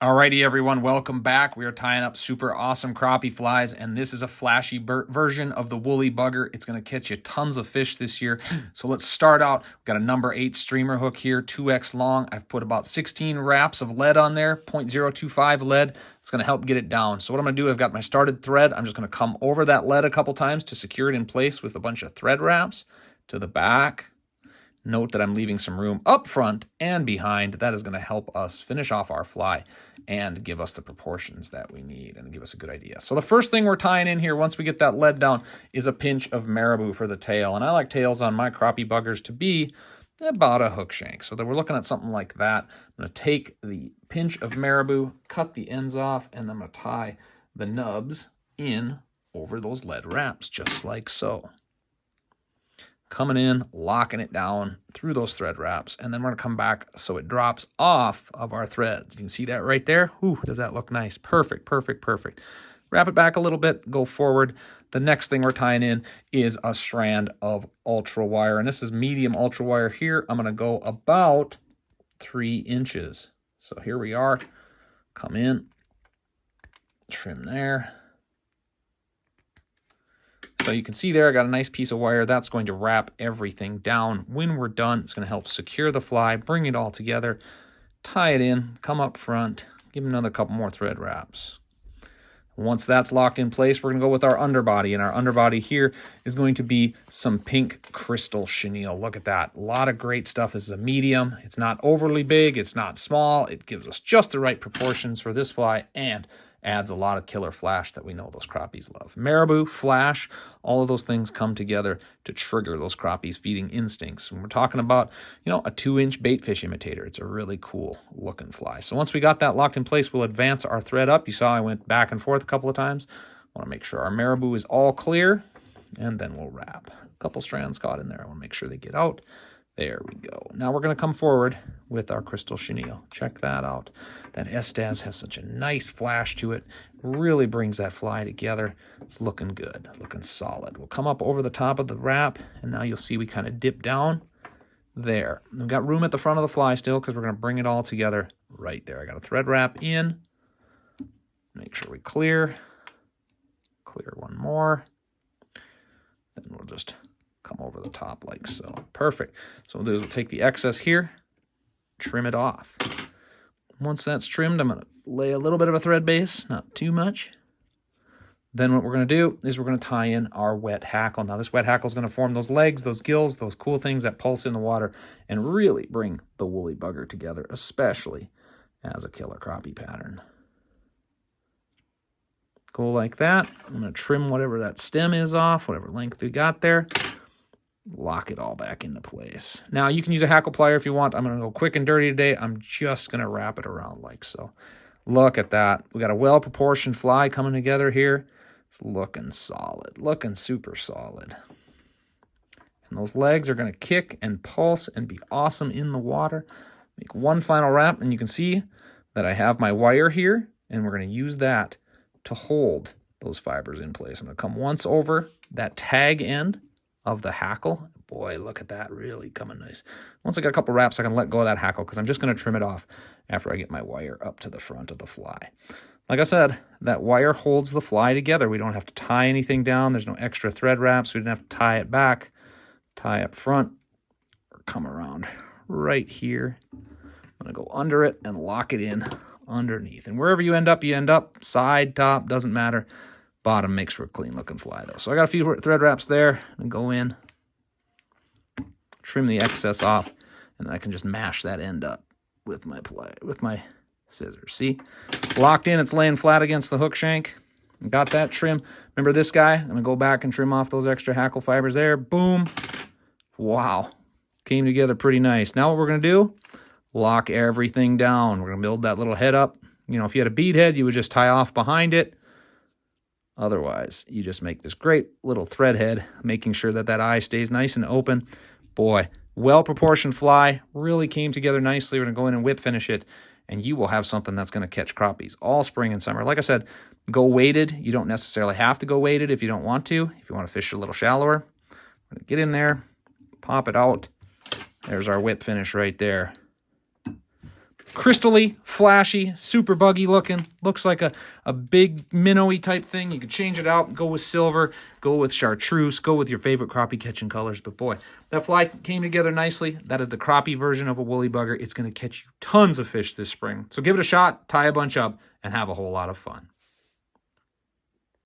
Alrighty, everyone, welcome back. We are tying up super awesome crappie flies, and this is a flashy version of the woolly bugger. It's going to catch you tons of fish this year. So let's start out. We've got a number 8 streamer hook here, 2x long. I've put about 16 wraps of lead on there, 0.025 lead. It's going to help get it down. So what I'm going to do, I've got my started thread. I'm just going to come over that lead a couple times to secure it in place with a bunch of thread wraps to the back. Note that I'm leaving some room up front and behind. That is going to help us finish off our fly and give us the proportions that we need and give us a good idea. So the first thing we're tying in here, once we get that lead down, is a pinch of Marabou for the tail. And I like tails on my crappie buggers to be about a hook shank. So that we're looking at something like that. I'm going to take the pinch of Marabou, cut the ends off, and I'm going to tie the nubs in over those lead wraps, just like so. Coming in, locking it down through those thread wraps, and then we're going to come back so it drops off of our threads. You can see that right there. Ooh, does that look nice? Perfect, perfect, perfect. Wrap it back a little bit, go forward. The next thing we're tying in is a strand of Ultrawire, and this is medium Ultrawire here. I'm going to go about 3 inches. So here we are. Come in, trim there. So you can see there, I got a nice piece of wire. That's going to wrap everything down. When we're done, it's going to help secure the fly, bring it all together, tie it in, come up front, give it another couple more thread wraps. Once that's locked in place, we're going to go with our underbody. And our underbody here is going to be some pink crystal chenille. Look at that. A lot of great stuff. This is a medium. It's not overly big. It's not small. It gives us just the right proportions for this fly and adds a lot of killer flash that we know those crappies love. Marabou, flash, all of those things come together to trigger those crappies feeding instincts. When we're talking about, a 2-inch bait fish imitator, it's a really cool looking fly. So once we got that locked in place, we'll advance our thread up. You saw I went back and forth a couple of times. I want to make sure our Marabou is all clear, and then we'll wrap. A couple strands caught in there. I want to make sure they get out. There we go. Now we're going to come forward with our crystal chenille. Check that out. That Estaz has such a nice flash to it. Really brings that fly together. It's looking good, looking solid. We'll come up over the top of the wrap, and now you'll see we kind of dip down there. We've got room at the front of the fly still because we're going to bring it all together right there. I got a thread wrap in. Make sure we clear. Clear one more. Then we'll just come over the top like so. Perfect. So what we'll do is we'll take the excess here, trim it off. Once that's trimmed, I'm going to lay a little bit of a thread base, not too much. Then what we're going to do is we're going to tie in our wet hackle. Now this wet hackle is going to form those legs, those gills, those cool things that pulse in the water and really bring the woolly bugger together, especially as a killer crappie pattern. Go like that. I'm going to trim whatever that stem is off, whatever length we got there. Lock it all back into place. Now you can use a hackle plier if you want. I'm going to go quick and dirty today. I'm just going to wrap it around like so. Look at that. We got a well-proportioned fly coming together here. It's looking solid, looking super solid. And those legs are going to kick and pulse and be awesome in the water. Make one final wrap, and you can see that I have my wire here, and we're going to use that to hold those fibers in place. I'm going to come once over that tag end of the hackle. Boy, look at that, really coming nice. Once I got a couple wraps, I can let go of that hackle because I'm just going to trim it off after I get my wire up to the front of the fly. Like I said, that wire holds the fly together. We don't have to tie anything down. There's no extra thread wraps. We didn't have to tie it back, tie up front, or come around right here. I'm going to go under it and lock it in underneath. And wherever you end up, side, top, doesn't matter. Bottom makes for a clean looking fly though. So I got a few thread wraps there and go in, trim the excess off, and then I can just mash that end up with my scissors. See? Locked in, it's laying flat against the hook shank. Got that trim. Remember this guy? I'm gonna go back and trim off those extra hackle fibers there. Boom. Wow. Came together pretty nice. Now what we're gonna do, lock everything down. We're gonna build that little head up. If you had a bead head, you would just tie off behind it. Otherwise, you just make this great little thread head, making sure that that eye stays nice and open. Boy, well-proportioned fly, really came together nicely. We're going to go in and whip finish it, and you will have something that's going to catch crappies all spring and summer. Like I said, go weighted. You don't necessarily have to go weighted if you don't want to. If you want to fish a little shallower, I'm going to get in there, pop it out. There's our whip finish right there. crystally, flashy, super buggy looking. Looks like a big minnowy type thing. You could change it out, go with silver, go with chartreuse, go with your favorite crappie catching colors. But boy, that fly came together nicely. That is the crappie version of a woolly bugger. It's going to catch you tons of fish this spring. So give it a shot, tie a bunch up, and have a whole lot of fun.